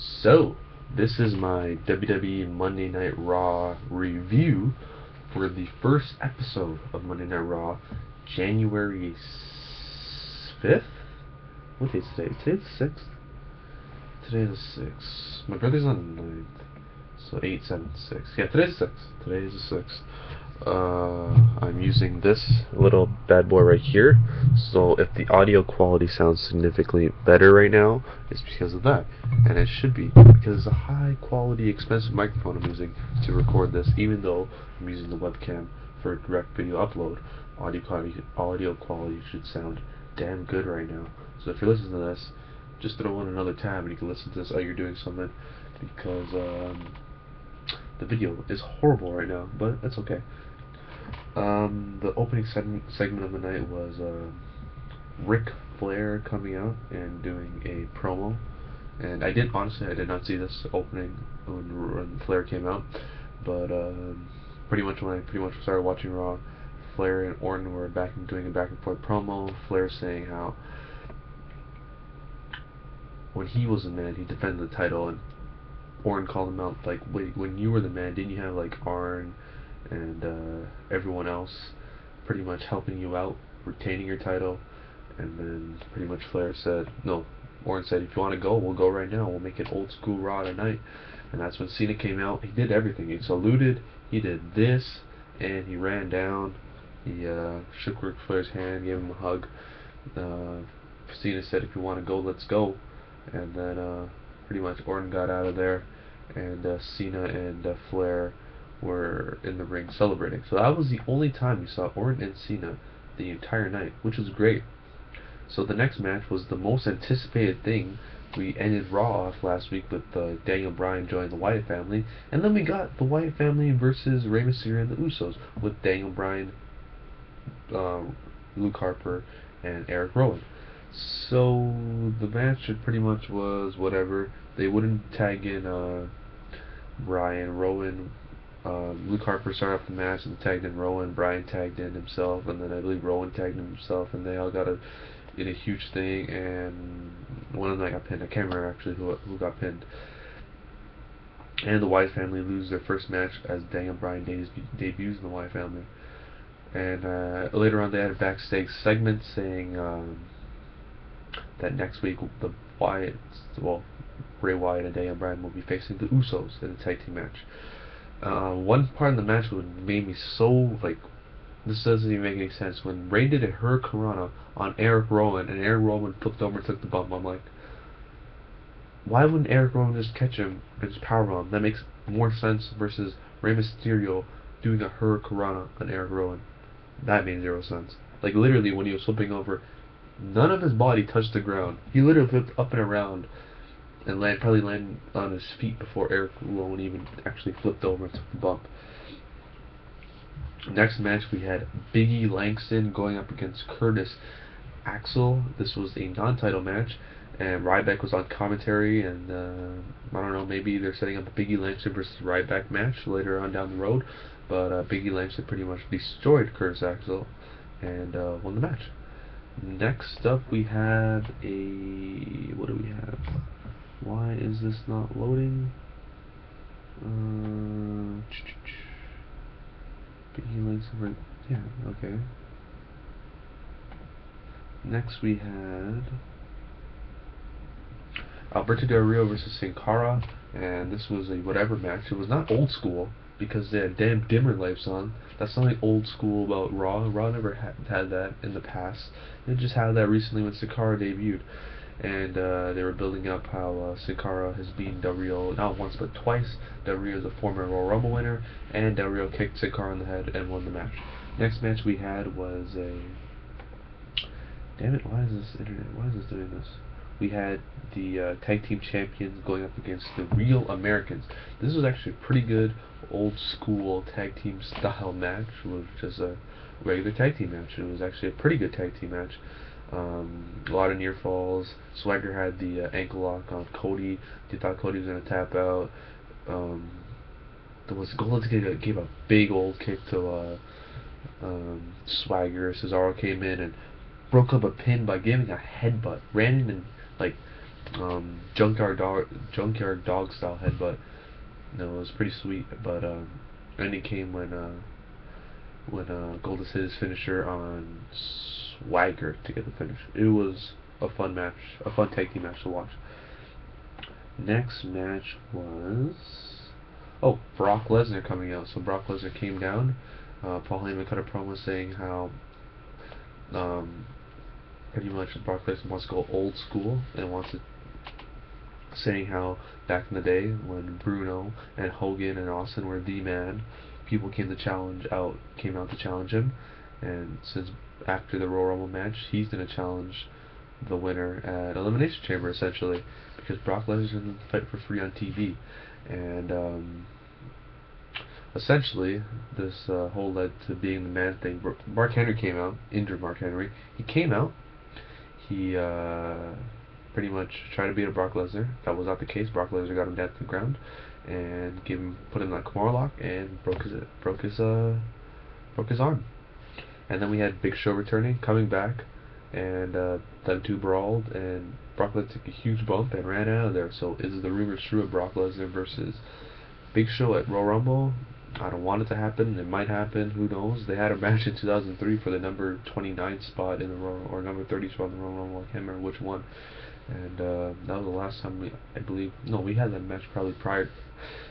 So, this is my WWE Monday Night Raw review for the first episode of Monday Night Raw, January 5th? What day is today? Today's the 6th? Today is the 6th. My birthday's on the 9th. So 8, 7, 6. Yeah, today's the 6th. Today is the 6th. I'm using this little bad boy right here. So if the audio quality sounds significantly better right now, it's because of that. And it should be, because it's a high quality, expensive microphone I'm using to record this, even though I'm using the webcam for direct video upload. Audio quality should sound damn good right now. So if you're listening to this, just throw in another tab and you can listen to this while you're doing something, because the video is horrible right now, but that's okay. The opening segment of the night was Ric Flair coming out and doing a promo, and I did not see this opening when Flair came out, but pretty much when I started watching Raw, Flair and Orton were doing a back and forth promo. Flair saying how when he was a man, he defended the title, and Orton called him out like, wait, when you were the man, didn't you have like Arn and everyone else pretty much helping you out, retaining your title? And then pretty much Flair said, no, Orton said, if you want to go, we'll go right now. We'll make it old school Raw tonight. And that's when Cena came out. He did everything. He saluted, he did this, and he ran down. He shook Ric Flair's hand, gave him a hug. Cena said, if you want to go, let's go. And then pretty much Orton got out of there, and Cena and Flair were in the ring celebrating. So that was the only time we saw Orton and Cena the entire night, which was great. So the next match was the most anticipated thing. We ended Raw off last week with Daniel Bryan joining the Wyatt family, and then we got the Wyatt family versus Rey Mysterio and the Usos with Daniel Bryan, Luke Harper, and Eric Rowan. So the match pretty much was whatever. They wouldn't tag in Bryan, Rowan. Luke Harper started off the match and tagged in Rowan. Bryan tagged in himself, and then I believe Rowan tagged in himself, and they all got in a huge thing. And one of them got pinned. I can't remember actually who got pinned. And the Wyatt family lose their first match as Daniel Bryan debuts in the Wyatt family. And later on, they had a backstage segment saying that next week the Bray Wyatt and Daniel Bryan will be facing the Usos in a tag team match. One part of the match made me so like, this doesn't even make any sense. When Ray did a Hurricanrana on Eric Rowan and Eric Rowan flipped over and took the bump, I'm like, why wouldn't Eric Rowan just catch him and just powerbomb? That makes more sense versus Rey Mysterio doing a Hurricanrana on Eric Rowan. That made zero sense. Like literally when he was flipping over, none of his body touched the ground. He literally flipped up and around and probably landed on his feet before Eric Rowan even actually flipped over and took the bump. Next match we had Biggie Langston going up against Curtis Axel. This was a non-title match, and Ryback was on commentary, and I don't know, maybe they're setting up a Biggie Langston versus Ryback match later on down the road, but Biggie Langston pretty much destroyed Curtis Axel and won the match. Next up we have what do we have? Why is this not loading? Biggie Langston, yeah, okay. Next we had Alberto Del Rio versus Cara, and this was a whatever match. It was not old school because they had damn dimmer lights on. That's something old school about Raw. Raw never had that in the past. They just had that recently when Cara debuted. And they were building up how Cara has beaten Del Rio not once but twice. Del Rio is a former Royal Rumble winner, and Del Rio kicked Cara in the head and won the match. Next match we had was damn it, why is this doing this? We had the tag team champions going up against the Real Americans. This was actually a pretty good old school tag team style match. It was just a regular tag team match. It was actually a pretty good tag team match. A lot of near falls. Swagger had the ankle lock on Cody. They thought Cody was going to tap out. Goldust gave a big old kick to Swagger. Cesaro came in and broke up a pin by giving a headbutt. Ran in and like junkyard dog style headbutt. No, it was pretty sweet, but then it came when Goldust hit his finisher on Swagger to get the finish. It was a fun match, a fun tag team match to watch. Next match was Brock Lesnar coming out. So Brock Lesnar came down. Paul Heyman cut a promo saying how pretty much Brock Lesnar wants to go old school and wants to saying how back in the day when Bruno and Hogan and Austin were the man, people came out to challenge him, and since after the Royal Rumble match, he's gonna challenge the winner at Elimination Chamber essentially, because Brock Lesnar's gonna fight for free on TV, and essentially this whole led to being the man thing. Mark Henry came out, injured Mark Henry. He came out. He pretty much tried to beat a Brock Lesnar. That was not the case. Brock Lesnar got him down to the ground and put him in that Kimura lock and broke his arm. And then we had Big Show returning, coming back, and them two brawled, and Brock Lesnar took a huge bump and ran out of there. So is the rumor true of Brock Lesnar versus Big Show at Royal Rumble? I don't want it to happen. It might happen. Who knows? They had a match in 2003 for the number 29 spot in the Royal, or number 30 spot in the Royal Rumble. I can't remember which one. And that was the last time I believe. No, we had that match probably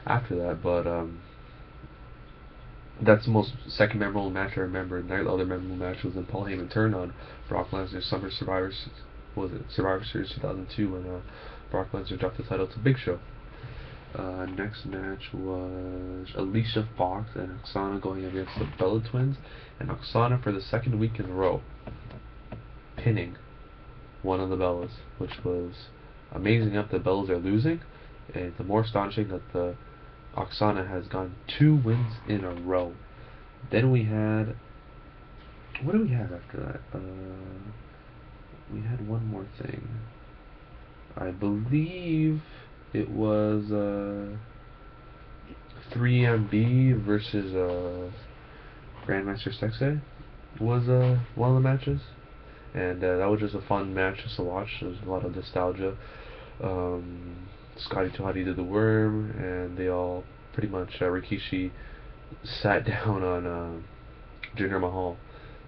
after that. But that's the most second memorable match I remember. The other memorable match was when Paul Heyman turned on Brock Lesnar Survivor Series 2002 when Brock Lesnar dropped the title to Big Show. Next match was Alicia Fox and Aksana going against the Bella Twins, and Aksana for the second week in a row pinning one of the Bellas, which was amazing enough that Bellas are losing, and the more astonishing that the Aksana has gotten 2 wins in a row. Then we had, what do we have after that? We had one more thing. I believe it was 3MB versus Grandmaster Sexay was one of the matches, and that was just a fun match just to watch. There was a lot of nostalgia. Scotty Tuhati did the worm, and they all pretty much Rikishi sat down on Jinder Mahal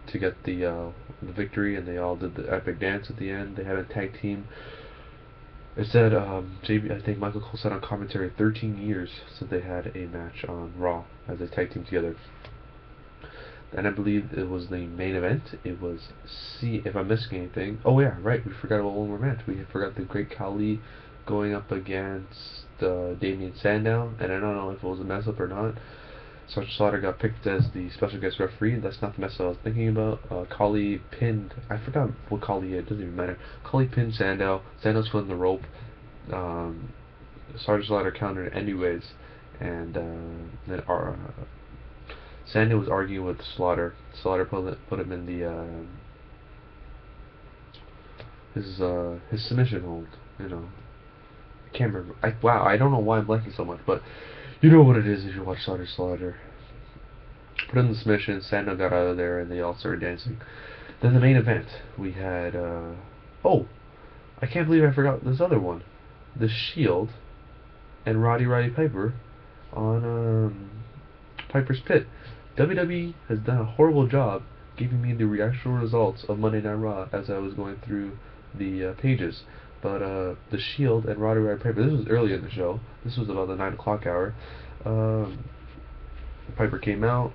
to get the victory, and they all did the epic dance at the end. They had a tag team. It said, I think Michael Cole said on commentary, 13 years since they had a match on Raw as a tag team together. And I believe it was the main event. It was, if I'm missing anything, oh yeah, right, we forgot about one more match. We forgot the Great Khali going up against Damien Sandow, and I don't know if it was a mess up or not. Sergeant Slaughter got picked as the special guest referee. That's not the mess I was thinking about. Khali pinned, I forgot what Khali is, it doesn't even matter. Khali pinned Sandow. Sandow's put in the rope. Sergeant Slaughter countered anyways, and then Sandow was arguing with Slaughter. Slaughter put him in the his submission hold. You know, I can't remember. I don't know why I'm blanking so much, but you know what it is if you watch Slaughter. Put in the submission, Sandow got out of there, and they all started dancing. Then the main event, we had, I can't believe I forgot this other one. The Shield and Roddy Piper on Piper's Pit. WWE has done a horrible job giving me the actual results of Monday Night Raw as I was going through the pages. But the Shield and Roddy Piper, this was early in the show. This was about the 9 o'clock hour. Piper came out.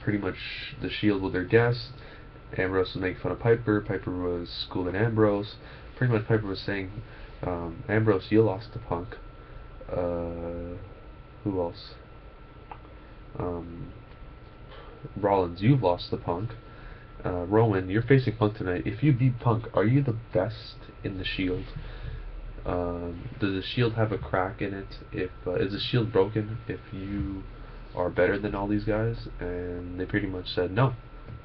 Pretty much the Shield with their guests. Ambrose was making fun of Piper. Piper was schooling Ambrose. Pretty much Piper was saying, Ambrose, you lost to Punk. Who else? Rollins, you've lost to Punk. Roman, you're facing Punk tonight. If you beat Punk, are you the best in the Shield? Does the Shield have a crack in it? Is the Shield broken if you are better than all these guys? And they pretty much said no,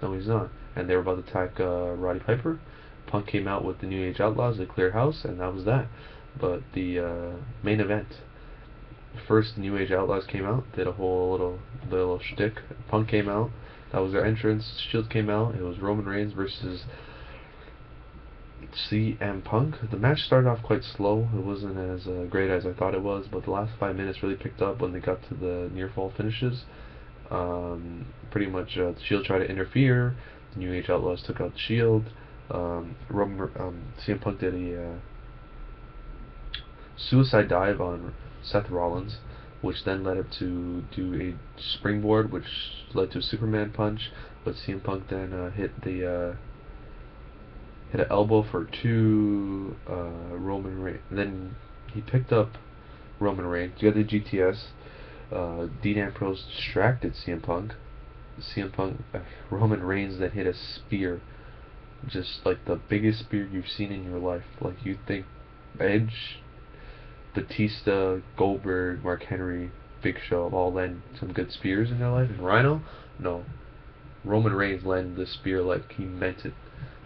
he's not. And they were about to attack Roddy Piper. Punk came out with the New Age Outlaws. They cleared house, and that was that. But the main event, first the New Age Outlaws came out, did a whole little shtick. Punk came out. That was their entrance. Shield came out. It was Roman Reigns versus CM Punk. The match started off quite slow. It wasn't as great as I thought it was, but the last 5 minutes really picked up when they got to the near fall finishes. Pretty much the Shield tried to interfere. The New Age Outlaws took out the Shield. CM Punk did a suicide dive on Seth Rollins, which then led him to do a springboard, which led to a Superman punch. But CM Punk then hit an elbow for two Roman Reigns. Then he picked up Roman Reigns. You got the GTS. Dean Ambrose distracted CM Punk. Roman Reigns then hit a spear, just like the biggest spear you've seen in your life. Like you think Edge, Batista, Goldberg, Mark Henry, Big Show all land some good spears in their life. And Rhino, no. Roman Reigns landed the spear like he meant it.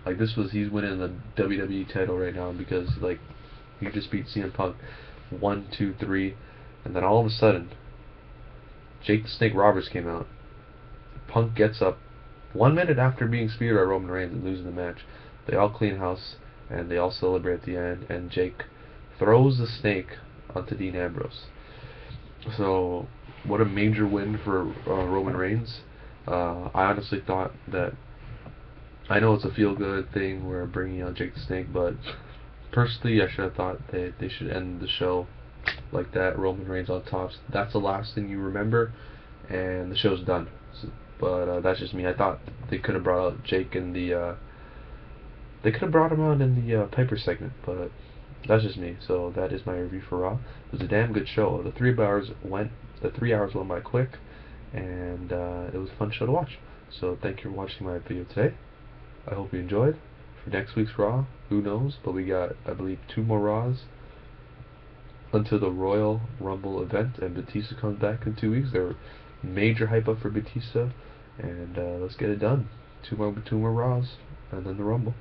Like he's winning the WWE title right now because like he just beat CM Punk 1, 2, 3, and then all of a sudden Jake the Snake Roberts came out. Punk gets up 1 minute after being speared by Roman Reigns and losing the match. They all clean house and they all celebrate at the end, and Jake throws the snake onto Dean Ambrose. So what a major win for Roman Reigns. I honestly thought that, I know it's a feel-good thing where bringing out Jake the Snake, but personally I should have thought they should end the show like that. Roman Reigns on top. That's the last thing you remember, and the show's done. So, but that's just me. I thought they could have brought out Jake in the they could have brought him on in the Piper segment, but that's just me. So that is my review for Raw. It was a damn good show. The 3 hours went by quick, and it was a fun show to watch. So thank you for watching my video today. I hope you enjoyed. For next week's Raw, who knows? But we got, I believe, 2 more Raws until the Royal Rumble event, and Batista comes back in 2 weeks. They're major hype up for Batista, and let's get it done. Two more Raws, and then the Rumble.